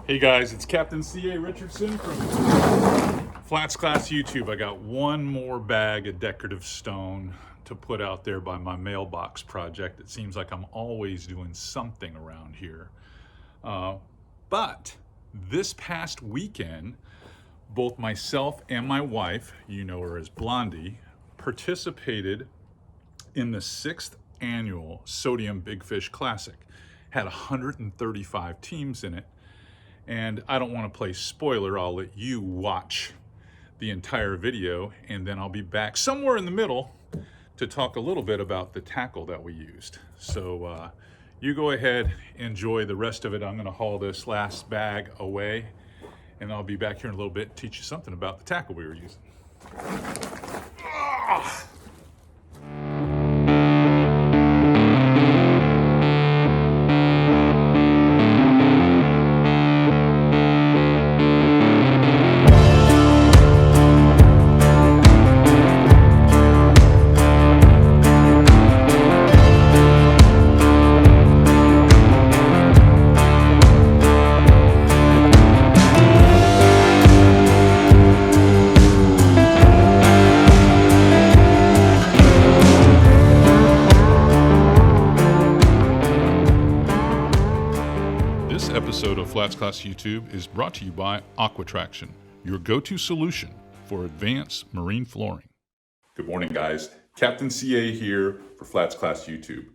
Hey guys, it's Captain C.A. Richardson from FlatsClass YouTube. I got one more bag of decorative stone to put out there by my mailbox project. It seems like I'm always doing something around here. But this past weekend, both myself and my wife, you know her as Blondie, participated in the 6th annual Sodium Big Fish Classic. Had 135 teams in it. And I don't want to play spoiler. I'll let you watch the entire video, and then I'll be back somewhere in the middle to talk a little bit about the tackle that we used. So you go ahead, enjoy the rest of it. I'm going to haul this last bag away, and I'll be back here in a little bit and teach you something about the tackle we were using. This episode of FlatsClass YouTube is brought to you by Aquatraction, your go-to solution for advanced marine flooring. Good morning, guys. Captain CA here for FlatsClass YouTube.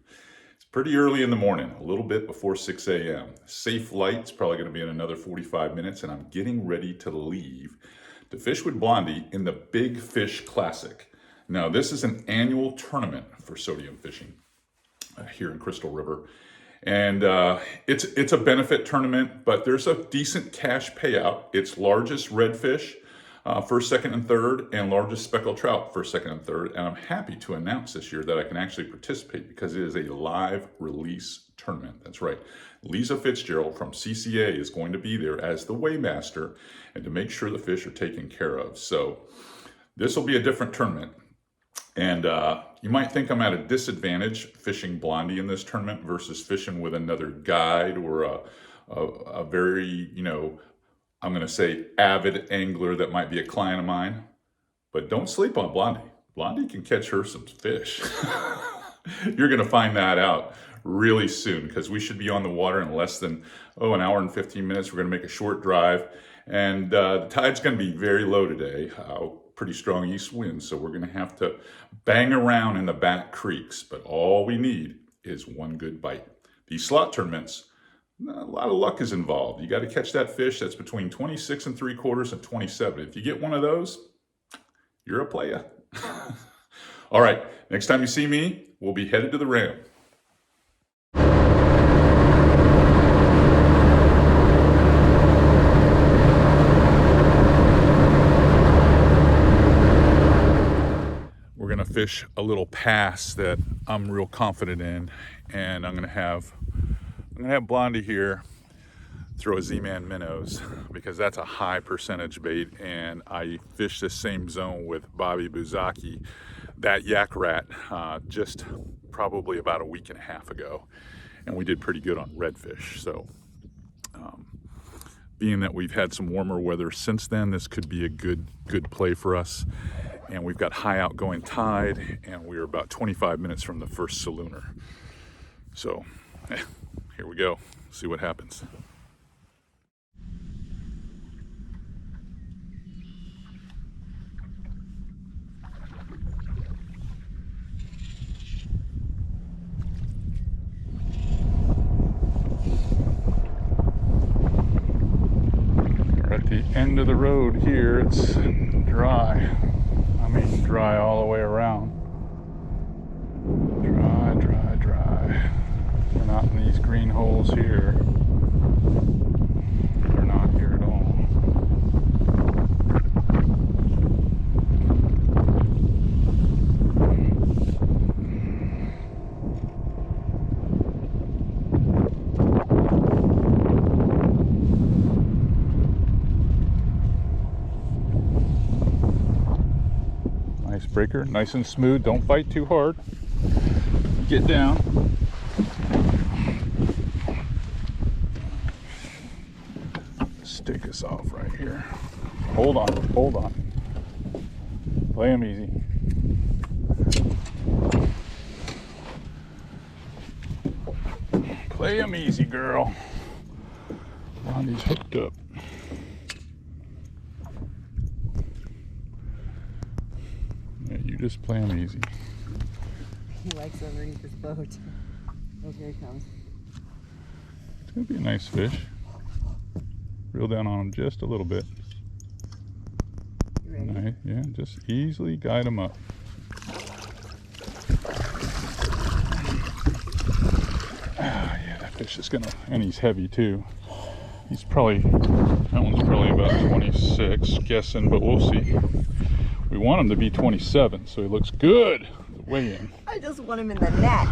It's pretty early in the morning, a little bit before 6 a.m. Safe flight's probably going to be in another 45 minutes, and I'm getting ready to leave to fish with Blondie in the Big Fish Classic. Now, this is an annual tournament for sodium fishing here in Crystal River. And it's a benefit tournament, but there's a decent cash payout. It's largest redfish, first, second, and third, and largest speckled trout, first, second, and third. And I'm happy to announce this year that I can actually participate because it is a live release tournament. That's right. Lisa Fitzgerald from CCA is going to be there as the weighmaster and to make sure the fish are taken care of. So this will be a different tournament. And you might think I'm at a disadvantage fishing Blondie in this tournament versus fishing with another guide or a very, I'm going to say avid angler that might be a client of mine. But don't sleep on Blondie. Blondie can catch her some fish. You're going to find that out really soon because we should be on the water in less than, an hour and 15 minutes. We're going to make a short drive. And the tide's going to be very low today. Pretty strong east wind, so we're going to have to bang around in the back creeks, but all we need is one good bite. These slot tournaments, a lot of luck is involved. You got to catch that fish that's between 26 and 3/4 and 27. If you get one of those, you're a playa. All right, next time you see me, we'll be headed to the Ram. Fish a little pass that I'm real confident in, and I'm gonna have Blondie here throw a Z-Man minnows because that's a high percentage bait, and I fished the same zone with Bobby Buzaki, that yak rat, just probably about a week and a half ago, and we did pretty good on redfish. So being that we've had some warmer weather since then, this could be a good play for us. And we've got high outgoing tide, and we're about 25 minutes from the first salooner. So here we go, see what happens. We're at the end of the road here. It's dry. Dry all the way around. Dry. We're not in these green holes here. We're not here at all. Breaker, nice and smooth. Don't bite too hard. Get down. just take this off right here. Hold on, hold on. Play him easy. Play him easy, girl. Blondie's hooked up. Yeah, you just play him easy. He likes underneath his boat. Oh, here he comes. It's gonna be a nice fish. Reel down on him just a little bit. You ready? Nice. Yeah, just easily guide him up. Ah, yeah, that fish is gonna, and he's heavy too. He's probably, that one's probably about 26, guessing, but we'll see. We want him to be 27, so he looks good. Weigh in. I just want him in the net.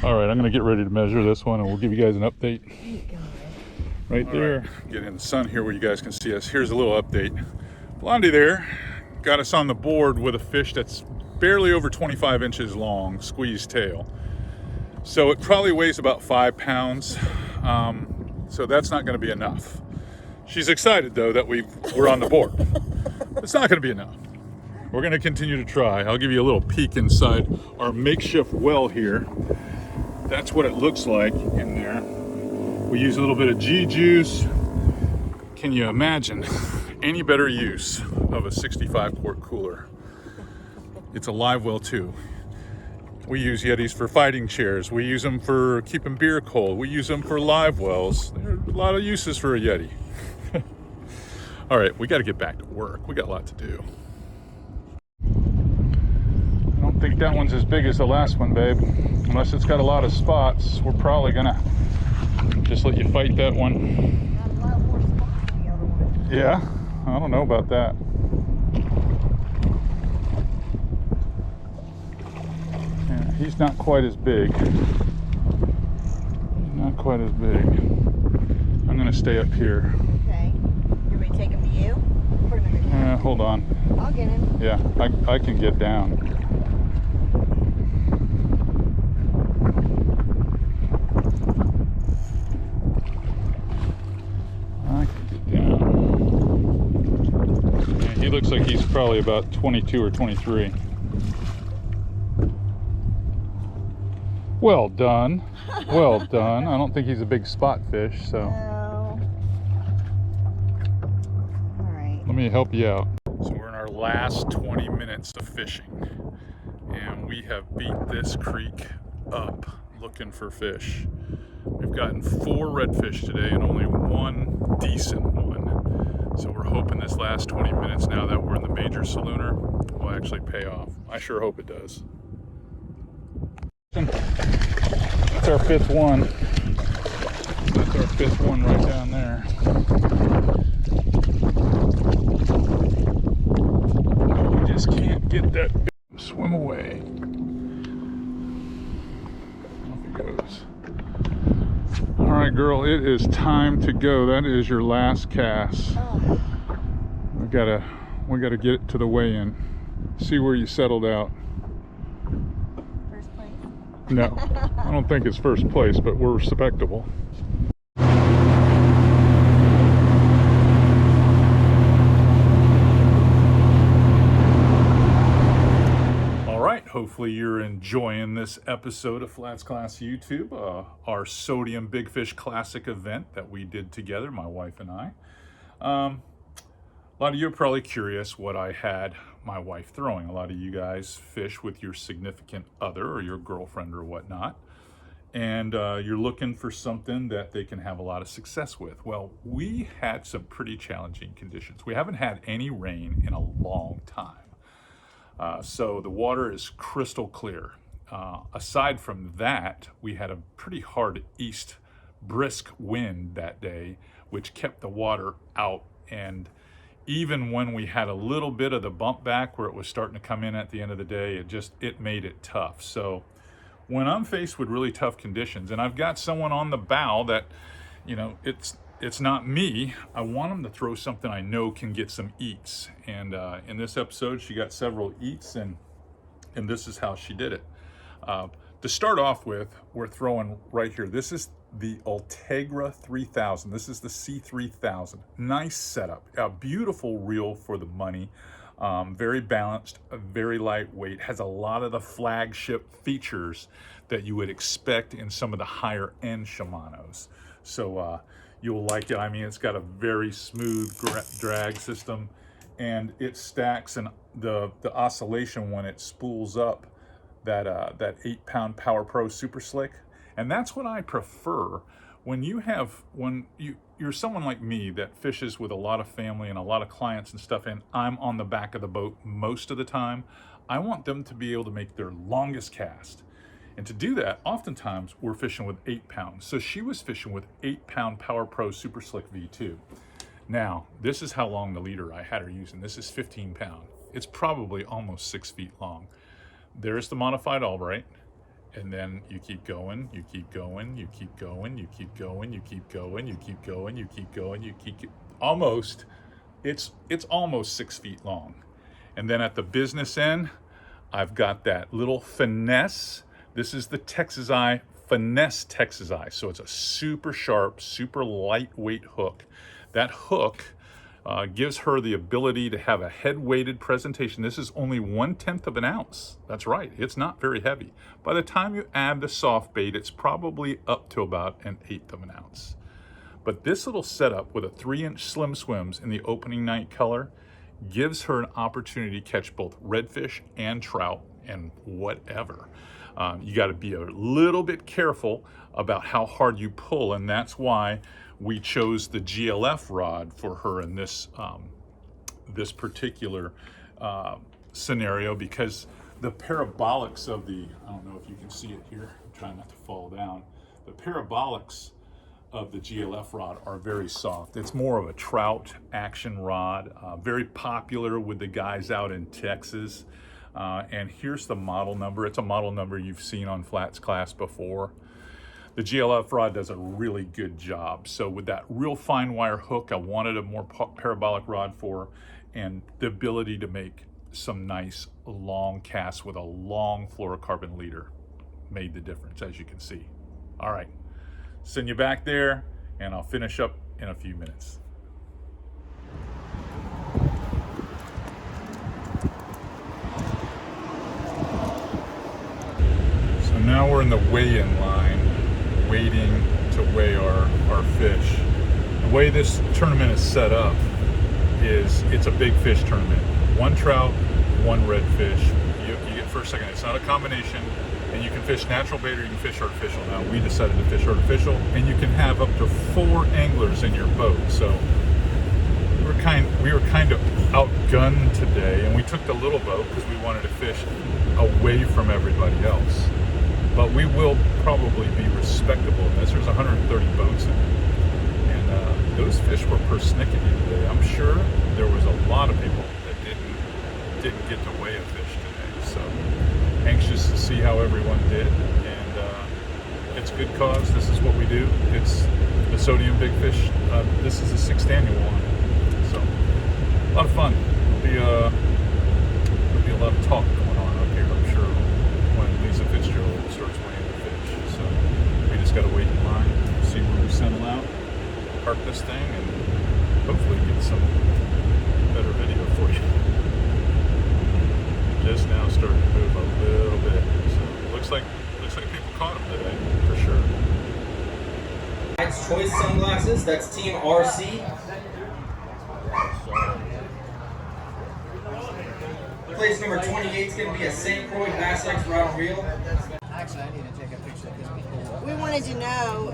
All right, I'm gonna get ready to measure this one, and we'll give you guys an update. Right there. Right. Get in the sun here where you guys can see us. Here's a little update. Blondie there got us on the board with a fish that's barely over 25 inches long, squeezed tail. So it probably weighs about 5 pounds. So that's not gonna be enough. She's excited though that we're on the board. It's not gonna be enough. We're gonna continue to try. I'll give you a little peek inside our makeshift well here. That's what it looks like in there. We use a little bit of G juice. Can you imagine any better use of a 65 quart cooler? It's a live well too. We use Yetis for fighting chairs. We use them for keeping beer cold. We use them for live wells. There are a lot of uses for a Yeti. All right, we got to get back to work. We got a lot to do. I don't think that one's as big as the last one, babe. Unless it's got a lot of spots, we're probably gonna just let you fight that one. Got a lot more spots than the other one. Yeah, I don't know about that. Yeah, he's not quite as big. He's not quite as big. I'm gonna stay up here. Okay. You want me to take him to you? Put him in the net. Hold on. I'll get him. Yeah, I can get down. I can get down. Yeah, he looks like he's probably about 22 or 23. Well done. Well done. I don't think he's a big spot fish, so. No. All right. Let me help you out. So we're in our last 20 minutes of fishing, and we have beat this creek up looking for fish. We've gotten 4 redfish today and only 1 decent one. So we're hoping this last 20 minutes, now that we're in the major salooner, will actually pay off. I sure hope it does. That's our 5th one. That's our 5th one right down there. We just can't get that big swim away. Off it goes. All right, girl, it is time to go. That is your last cast. Oh. We gotta get it to the weigh-in. See where you settled out. First place? No, I don't think it's first place, but we're respectable. All right, hopefully you're enjoying this episode of FlatsClass YouTube, our Sodium Big Fish Classic event that we did together, my wife and I. A lot of you are probably curious what I had my wife throwing. A lot of you guys fish with your significant other or your girlfriend or whatnot, and you're looking for something that they can have a lot of success with. Well, we had some pretty challenging conditions. We haven't had any rain in a long time. So the water is crystal clear. Aside from that, we had a pretty hard east brisk wind that day, which kept the water out. And even when we had a little bit of the bump back where it was starting to come in at the end of the day, it made it tough. So when I'm faced with really tough conditions, and I've got someone on the bow that, you know, it's not me, I want them to throw something I know can get some eats. And in this episode, she got several eats, and this is how she did it. To start off with, we're throwing right here. This is the Ultegra 3000. This is the C3000. Nice setup. A beautiful reel for the money. Very balanced, very lightweight. Has a lot of the flagship features that you would expect in some of the higher end Shimanos. So you'll like it. I mean, it's got a very smooth drag system, and it stacks, and the oscillation when it spools up that 8-pound Power Pro Super Slick. And that's what I prefer when you're someone like me that fishes with a lot of family and a lot of clients and stuff, and I'm on the back of the boat most of the time. I want them to be able to make their longest cast. And to do that, oftentimes we're fishing with 8 pounds. So she was fishing with 8-pound Power Pro Super Slick V2. Now, this is how long the leader I had her using. This is 15 pound. It's probably almost 6 feet long. There's the modified Albright, and then you keep going, you keep going, you keep going, you keep going, you keep going, you keep going, you keep going, you keep almost, it's almost 6 feet long. And then at the business end, I've got that little finesse. This is the Texas Eye Finesse Texas Eye. So it's a super sharp, super lightweight hook. That hook gives her the ability to have a head-weighted presentation. This is only 1/10 of an ounce. That's right, it's not very heavy. By the time you add the soft bait, it's probably up to about 1/8 of an ounce. But this little setup with a 3-inch Slim Swims in the opening night color gives her an opportunity to catch both redfish and trout and whatever. You got to be a little bit careful about how hard you pull, and that's why we chose the GLF rod for her in this this particular scenario, because the parabolics of the, I don't know if you can see it here, I'm trying not to fall down, the parabolics of the GLF rod are very soft. It's more of a trout action rod, very popular with the guys out in Texas. And here's the model number. It's a model number you've seen on FlatsClass before. The GLF rod does a really good job. So with that real fine wire hook, I wanted a more parabolic rod for her, and the ability to make some nice long casts with a long fluorocarbon leader made the difference, as you can see. All right, send you back there, and I'll finish up in a few minutes. So now we're in the weigh-in line, waiting to weigh our fish. The way this tournament is set up is it's a big fish tournament. 1 trout, 1 redfish. You get first, second. It's not a combination, and you can fish natural bait or you can fish artificial. Now we decided to fish artificial, and you can have up to 4 anglers in your boat. So we were kind of outgunned today, and we took the little boat because we wanted to fish away from everybody else. But we will probably be respectable in this. There's 130 boats in it. And those fish were persnickety today. I'm sure there was a lot of people that didn't get to weigh a fish today. So anxious to see how everyone did. And it's good cause. This is what we do. It's the Sodium Big Fish. This is the 6th annual one. So a lot of fun. There'll be a lot of talk going on up here, I'm sure, when Lisa Fitzgerald starts weighing the fish. So we just got to wait in line, see where we settle out, park this thing, and hopefully get some better video for you. Just now starting to move a little bit, so it looks like people caught them today for sure. It's Choice Sunglasses. That's Team RC. Place number 28 is going to be a St. Croix Bass X rod and reel. Actually, I need to take a picture of this before. We wanted to know.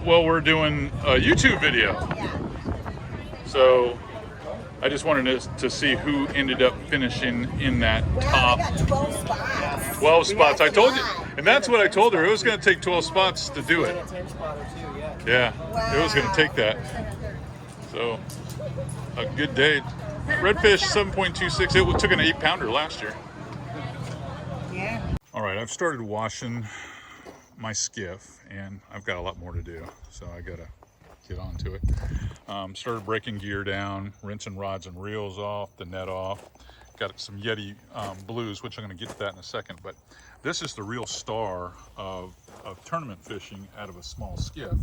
Well, we're doing a YouTube video. Yeah. So I just wanted to see who ended up finishing in that top. We got 12 spots. 12 spots. I told you, Wow. and that's what I told her. It was going to take 12 spots to do it. A 10 spotter too, yeah. Yeah, it was going to take that. So a good day. Redfish 7.26. It took an 8-pounder last year. Yeah. All right, I've started washing my skiff, and I've got a lot more to do, so I gotta get onto it. Started breaking gear down, rinsing rods and reels off, the net off, got some Yeti blues, which I'm going to get to that in a second. But this is the real star of tournament fishing out of a small skiff,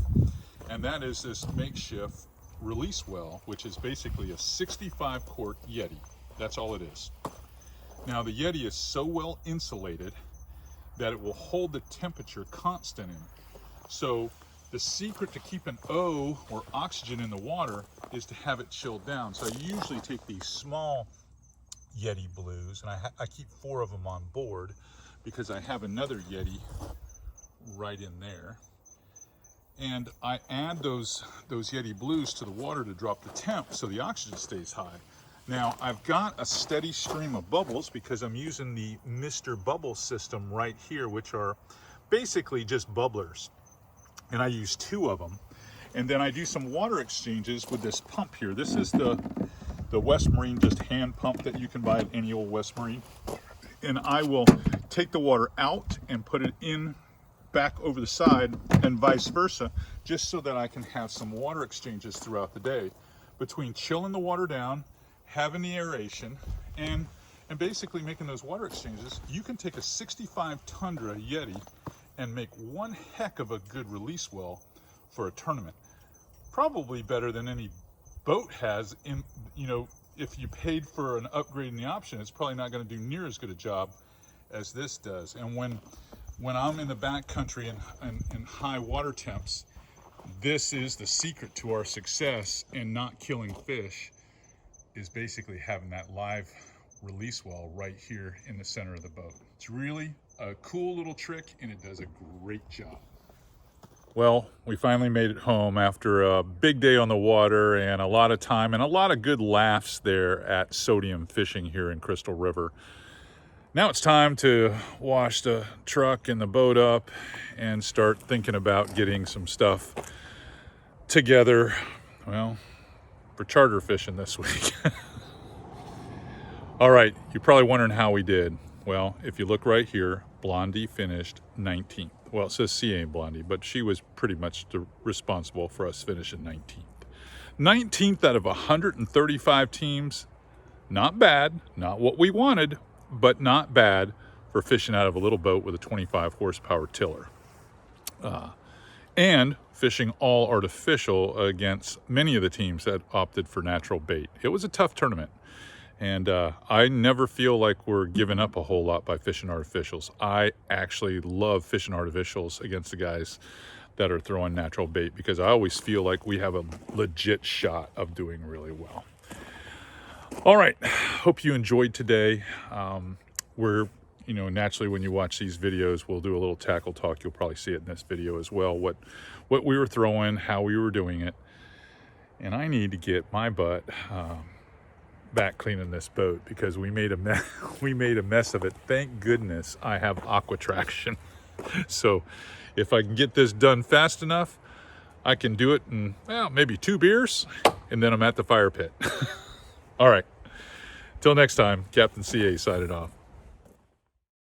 and that is this makeshift release well, which is basically a 65 quart Yeti. That's all it is. Now the Yeti is so well insulated that it will hold the temperature constant in it. So the secret to keeping O, or oxygen, in the water is to have it chilled down. So I usually take these small Yeti blues, and I keep 4 of them on board because I have another Yeti right in there. And I add those Yeti blues to the water to drop the temp so the oxygen stays high. Now I've got a steady stream of bubbles because I'm using the Mr. Bubble system right here, which are basically just bubblers. And I use 2 of them. And then I do some water exchanges with this pump here. This is the West Marine just hand pump that you can buy at any old West Marine. And I will take the water out and put it in back over the side and vice versa, just so that I can have some water exchanges throughout the day between chilling the water down, having the aeration, and basically making those water exchanges. You can take a 65 Tundra Yeti and make one heck of a good release well for a tournament. Probably better than any boat has. In, you know, if you paid for an upgrade in the option, it's probably not going to do near as good a job as this does. And when I'm in the back country and high water temps, this is the secret to our success in not killing fish, is basically having that live release well right here in the center of the boat. It's really a cool little trick, and it does a great job. Well, we finally made it home after a big day on the water and a lot of time and a lot of good laughs there at Sodium Fishing here in Crystal River. Now it's time to wash the truck and the boat up and start thinking about getting some stuff together, well, for charter fishing this week. All right, you're probably wondering how we did. Well, if you look right here, Blondie finished 19th. Well, it says CA Blondie, but she was pretty much responsible for us finishing 19th. 19th out of 135 teams. Not bad, not what we wanted, but not bad for fishing out of a little boat with a 25 horsepower tiller. And fishing all artificial against many of the teams that opted for natural bait. It was a tough tournament. And I never feel like we're giving up a whole lot by fishing artificials. I actually love fishing artificials against the guys that are throwing natural bait, because I always feel like we have a legit shot of doing really well. All right, hope you enjoyed today. We're, you know, naturally when you watch these videos, we'll do a little tackle talk. You'll probably see it in this video as well, what we were throwing, how we were doing it. And I need to get my butt back cleaning this boat, because we made a mess of it. Thank goodness I have aqua traction. So if I can get this done fast enough, I can do it in, well, maybe 2 beers, and then I'm at the fire pit. All right, till next time, Captain CA signing off.